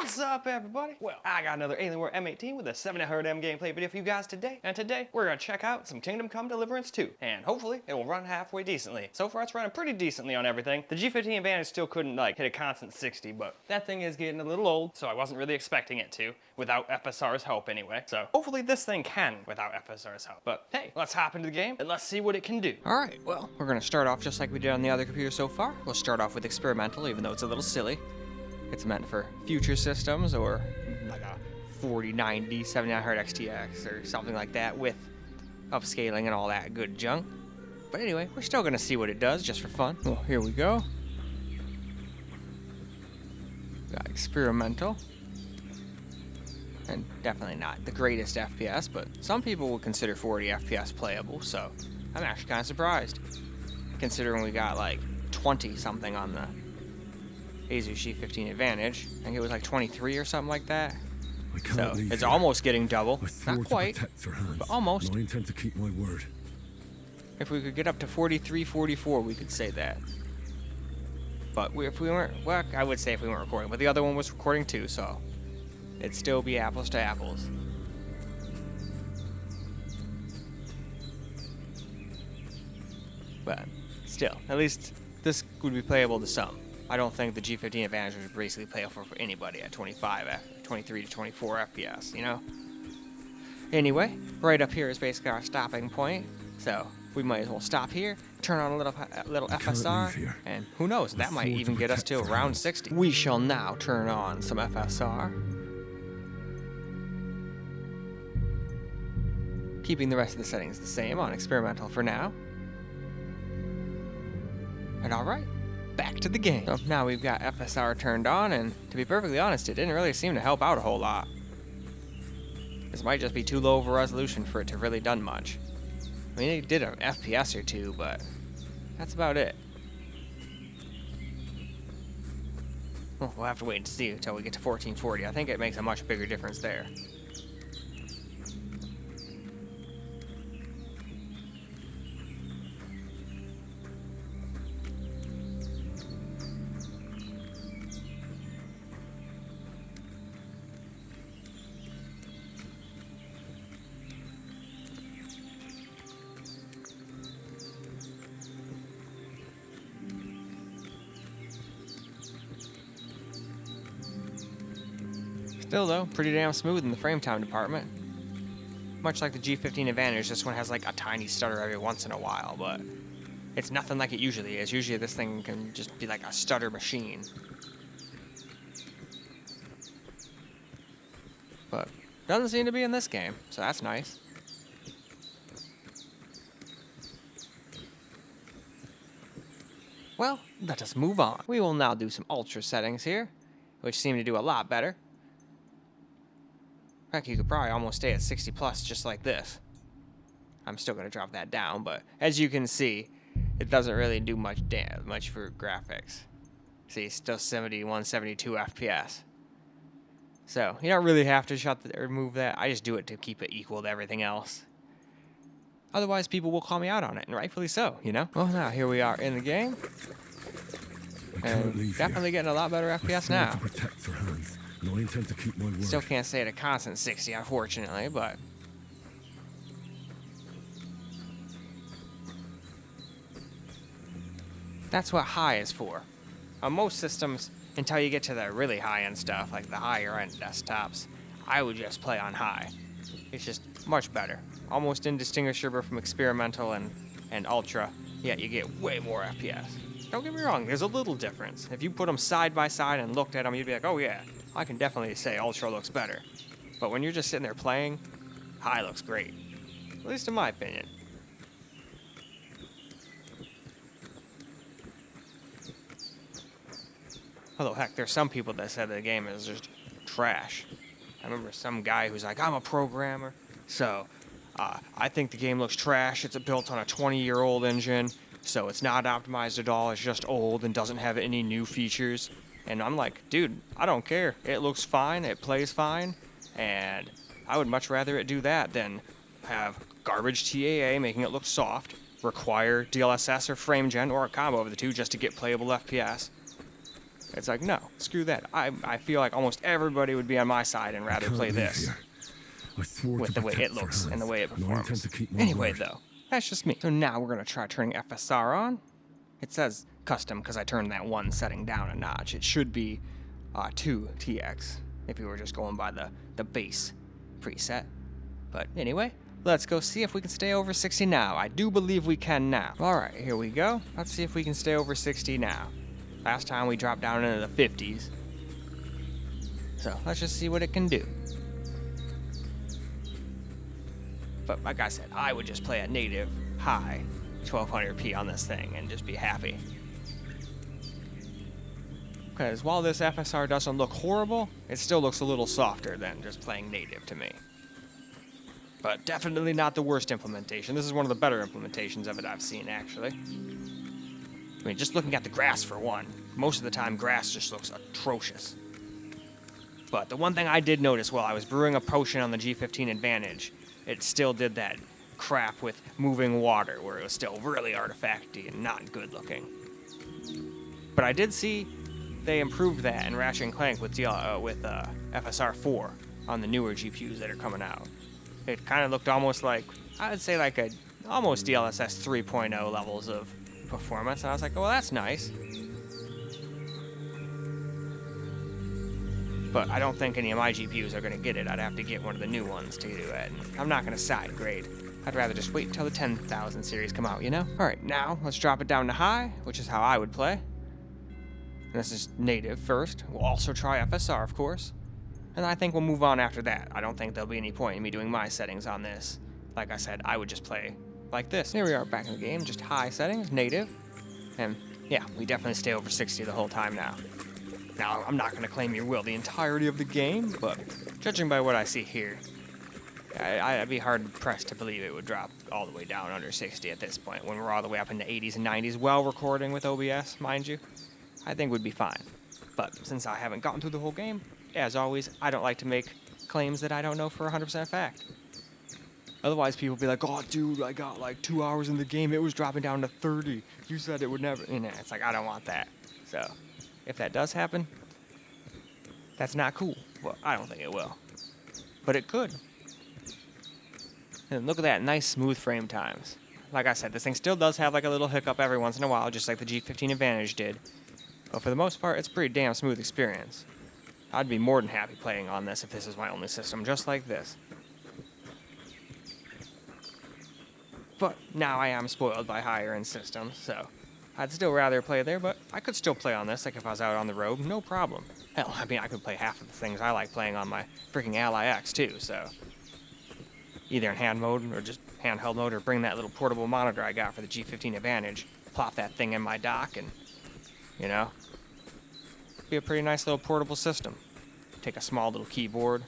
What's up, everybody? Well, I got another Alienware m18 with a 7900m gameplay video for you guys today. And today, we're gonna check out some Kingdom Come Deliverance II. And hopefully, it will run halfway decently. So far, it's running pretty decently on everything. The G15 Advantage still couldn't, hit a constant 60, but that thing is getting a little old, so I wasn't really expecting it to, without FSR's help anyway. So hopefully this thing can without FSR's help. But hey, let's hop into the game, and let's see what it can do. Alright, well, we're gonna start off just like we did on the other computer so far. We'll start off with experimental, even though it's a little silly. It's meant for future systems or like a 4090 7900 XTX or something like that with upscaling and all that good junk. But anyway, we're still gonna see what it does just for fun. Well, here we go. Got experimental. And definitely not the greatest FPS, but some people would consider 40 FPS playable, so I'm actually kind of surprised. Considering we got like 20 something on the Asus G15 Advantage. I think it was like 23 or something like that. So it's almost getting double. Not quite, but almost. I intend to keep my word. If we could get up to 43, 44, we could say that. But if we weren't, well, I would say if we weren't recording, but the other one was recording too, so it'd still be apples to apples. But still, at least this would be playable to some. I don't think the G15 Advantage was basically playable for anybody at 23 to 24 FPS, you know? Anyway, right up here is basically our stopping point, so we might as well stop here, turn on a little FSR, and who knows, that might even get us to around 60. We shall now turn on some FSR, keeping the rest of the settings the same on experimental for now. And alright, back to the game. So now we've got FSR turned on, and to be perfectly honest, it didn't really seem to help out a whole lot. This might just be too low of a resolution for it to really done much. I mean, it did an FPS or two, but that's about it. Well, we'll have to wait and see until we get to 1440. I think it makes a much bigger difference there. Still though, pretty damn smooth in the frame time department. Much like the G15 Advantage, this one has like a tiny stutter every once in a while, but it's nothing like it usually is. Usually this thing can just be like a stutter machine. But doesn't seem to be in this game, so that's nice. Well, let us move on. We will now do some ultra settings here, which seem to do a lot better. In fact, you could probably almost stay at 60 plus just like this. I'm still going to drop that down, but as you can see, it doesn't really do much for graphics. See, still 71, 72 FPS. So, you don't really have to remove that. I just do it to keep it equal to everything else. Otherwise, people will call me out on it, and rightfully so, you know? Well, now, here we are in the game. And definitely getting a lot better FPS now. No, I intend to keep my word. Still can't stay at a constant 60, unfortunately, but that's what high is for. On most systems, until you get to the really high-end stuff, like the higher-end desktops, I would just play on high. It's just much better. Almost indistinguishable from experimental and ultra, yet you get way more FPS. Don't get me wrong, there's a little difference. If you put them side by side and looked at them, you'd be like, oh yeah, I can definitely say ultra looks better. But when you're just sitting there playing, high looks great. At least in my opinion. Although heck, there's some people that said the game is just trash. I remember some guy who's like, I'm a programmer, so I think the game looks trash. It's built on a 20-year-old engine, so it's not optimized at all. It's just old and doesn't have any new features. And I'm like, dude, I don't care. It looks fine, it plays fine, and I would much rather it do that than have garbage TAA making it look soft, require DLSS or frame gen or a combo of the two just to get playable FPS. It's like, no, screw that. I feel like almost everybody would be on my side and rather Can't play leave this here. I swore with to the way protect it looks their and the way it health, nor intend performs. to keep my Anyway, word. though, that's just me. So now we're gonna try turning FSR on. It says custom because I turned that one setting down a notch. It should be 2 TX if you were just going by the base preset. But anyway, let's go see if we can stay over 60 now. I do believe we can now. All right, here we go. Let's see if we can stay over 60 now. Last time we dropped down into the 50s. So let's just see what it can do. But like I said, I would just play a native high 1200p on this thing and just be happy. Because while this FSR doesn't look horrible, it still looks a little softer than just playing native to me. But definitely not the worst implementation. This is one of the better implementations of it I've seen, actually. I mean, just looking at the grass for one, most of the time grass just looks atrocious. But the one thing I did notice while I was brewing a potion on the G15 Advantage, it still did that crap with moving water where it was still really artifacty and not good looking. But I did see they improved that in Ratchet & Clank with FSR 4 on the newer GPUs that are coming out. It kind of looked almost like, I would say like almost DLSS 3.0 levels of performance, and I was like, oh, well, that's nice. But I don't think any of my GPUs are going to get it. I'd have to get one of the new ones to do it. And I'm not going to side grade. I'd rather just wait until the 10,000 series come out, you know? Alright, now let's drop it down to high, which is how I would play. And this is native first. We'll also try FSR, of course. And I think we'll move on after that. I don't think there'll be any point in me doing my settings on this. Like I said, I would just play like this. Here we are back in the game, just high settings, native. And yeah, we definitely stay over 60 the whole time now. Now, I'm not going to claim you will the entirety of the game, but judging by what I see here, I'd be hard-pressed to believe it would drop all the way down under 60 at this point, when we're all the way up into 80s and 90s while recording with OBS, mind you. I think we'd be fine. But since I haven't gotten through the whole game, as always, I don't like to make claims that I don't know for 100% fact. Otherwise, people be like, oh, dude, I got like 2 hours in the game, it was dropping down to 30. You said it would never... And it's like, I don't want that. So, if that does happen, that's not cool. Well, I don't think it will. But it could. And look at that, nice smooth frame times. Like I said, this thing still does have like a little hiccup every once in a while, just like the G15 Advantage did. But for the most part, it's a pretty damn smooth experience. I'd be more than happy playing on this if this is my only system, just like this. But now I am spoiled by higher-end systems, so I'd still rather play there, but I could still play on this, like if I was out on the road, no problem. Hell, I mean, I could play half of the things I like playing on my freaking Ally X, too, so... Either in hand mode, or just handheld mode, or bring that little portable monitor I got for the G15 Advantage, plop that thing in my dock, and, you know, be a pretty nice little portable system. Take a small little keyboard,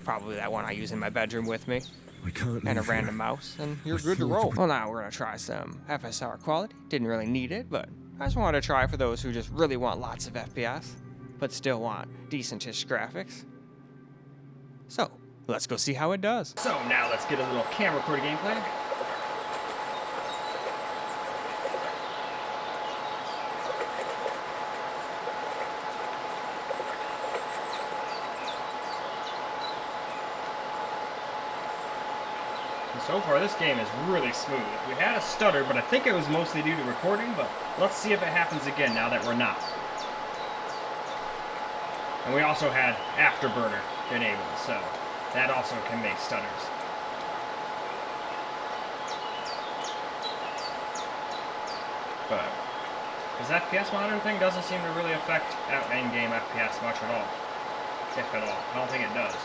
probably that one I use in my bedroom with me, I can't and a leave random here. mouse, and you're good to roll. Well, now we're gonna try some FSR quality. Didn't really need it, but I just wanted to try for those who just really want lots of FPS, but still want decentish graphics. So, let's go see how it does. So now let's get a little camera recorded gameplay. And so far this game is really smooth. We had a stutter, but I think it was mostly due to recording, but let's see if it happens again now that we're not. And we also had Afterburner enabled, so that also can make stutters. But this FPS monitoring thing doesn't seem to really affect in-game FPS much at all. If at all. I don't think it does.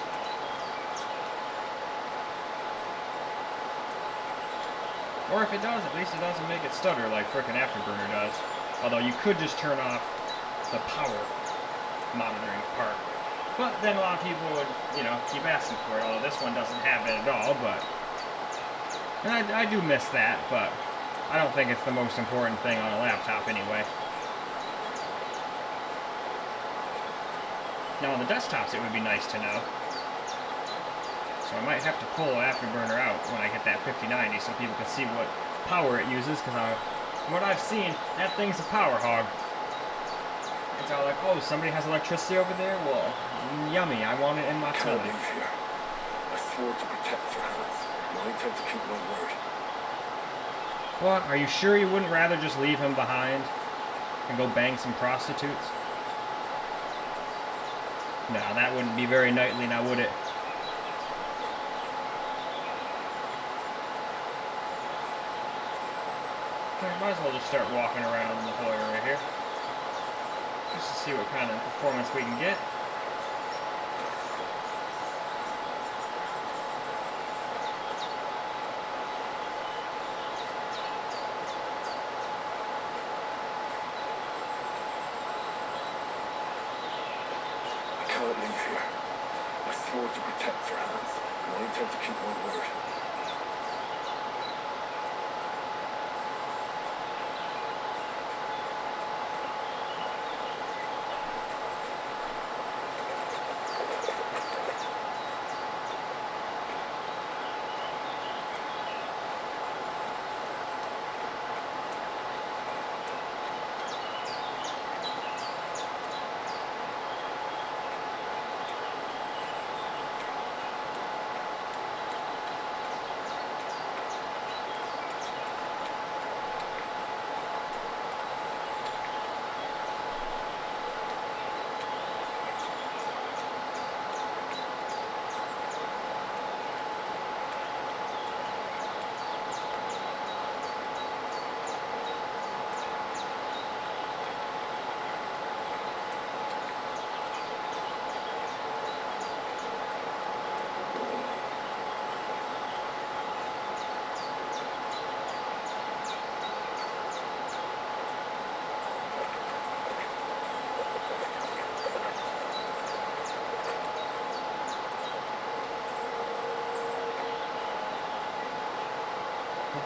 Or if it does, at least it doesn't make it stutter like frickin' Afterburner does. Although you could just turn off the power monitoring part. But then a lot of people would, you know, keep asking for it, although this one doesn't have it at all, but... And I do miss that, but I don't think it's the most important thing on a laptop anyway. Now on the desktops it would be nice to know. So I might have to pull Afterburner out when I get that 5090 so people can see what power it uses, because from what I've seen, that thing's a power hog. It's all like, oh, somebody has electricity over there? Well, yummy, I want it in my I can't tummy. leave here. I swore to protect your hands, and I intend to keep my word. What? Are you sure you wouldn't rather just leave him behind and go bang some prostitutes? No, that wouldn't be very knightly now, would it? Okay, might as well just start walking around in the whole area here. Just to see what kind of performance we can get. I can't leave here. I swore to protect your hands, and I intend to keep my word.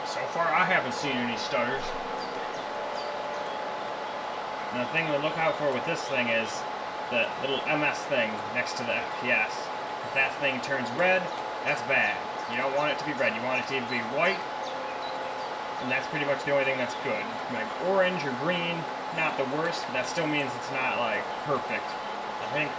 So far, I haven't seen any stutters. And the thing to look out for with this thing is the little MS thing next to the FPS. If that thing turns red, that's bad. You don't want it to be red. You want it to either be white, and that's pretty much the only thing that's good. Like orange or green, not the worst, but that still means it's not like perfect. I think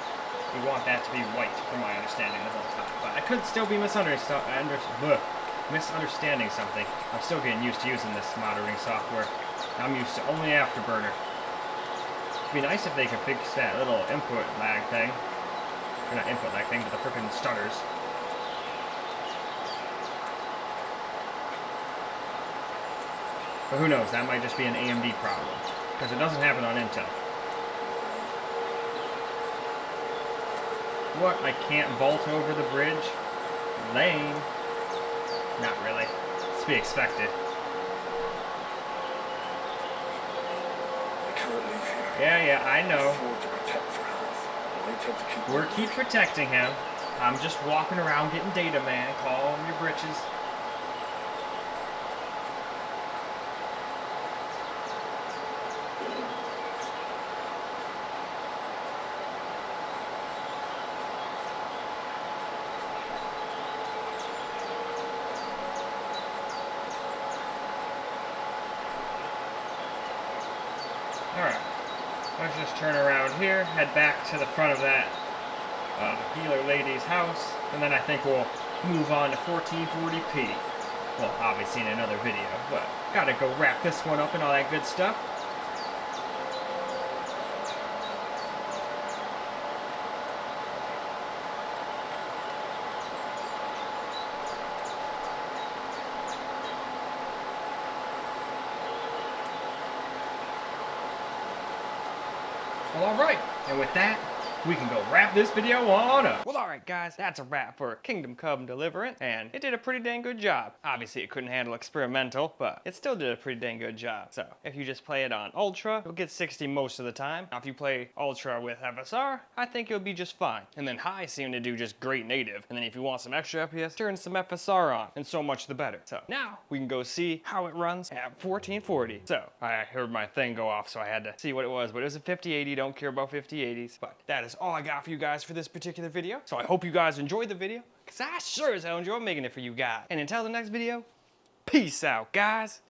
you want that to be white, from my understanding, the whole time. But I could still be misunderstanding something. I'm still getting used to using this monitoring software. I'm used to only Afterburner. It'd be nice if they could fix that little input lag thing. Or not input lag thing, but the frickin' stutters. But who knows, that might just be an AMD problem. Because it doesn't happen on Intel. What, I can't vault over the bridge? Lame. Not really. It's to be expected. I can't leave here. Yeah, I know. I swore to protect your hands, and I intend to keep We're my keep word. protecting him. I'm just walking around getting data, man. Call him your britches. Alright, let's just turn around here, head back to the front of that healer lady's house, and then I think we'll move on to 1440p. Well, obviously in another video, but gotta go wrap this one up and all that good stuff. Well, alright, and with that, we can go wrap this video on up. Well, alright guys, that's a wrap for Kingdom Come Deliverance, and it did a pretty dang good job. Obviously, it couldn't handle experimental, but it still did a pretty dang good job. So, if you just play it on Ultra, you'll get 60 most of the time. Now, if you play Ultra with FSR, I think you'll be just fine. And then High seemed to do just great native. And then if you want some extra FPS, turn some FSR on, and so much the better. So, now, we can go see how it runs at 1440. So, I heard my thing go off, so I had to see what it was, but it was a 5080, don't care about 5080s. But that is all I got for you guys for this particular video. So I hope you guys enjoyed the video, because I sure as hell enjoyed making it for you guys. And until the next video, peace out, guys.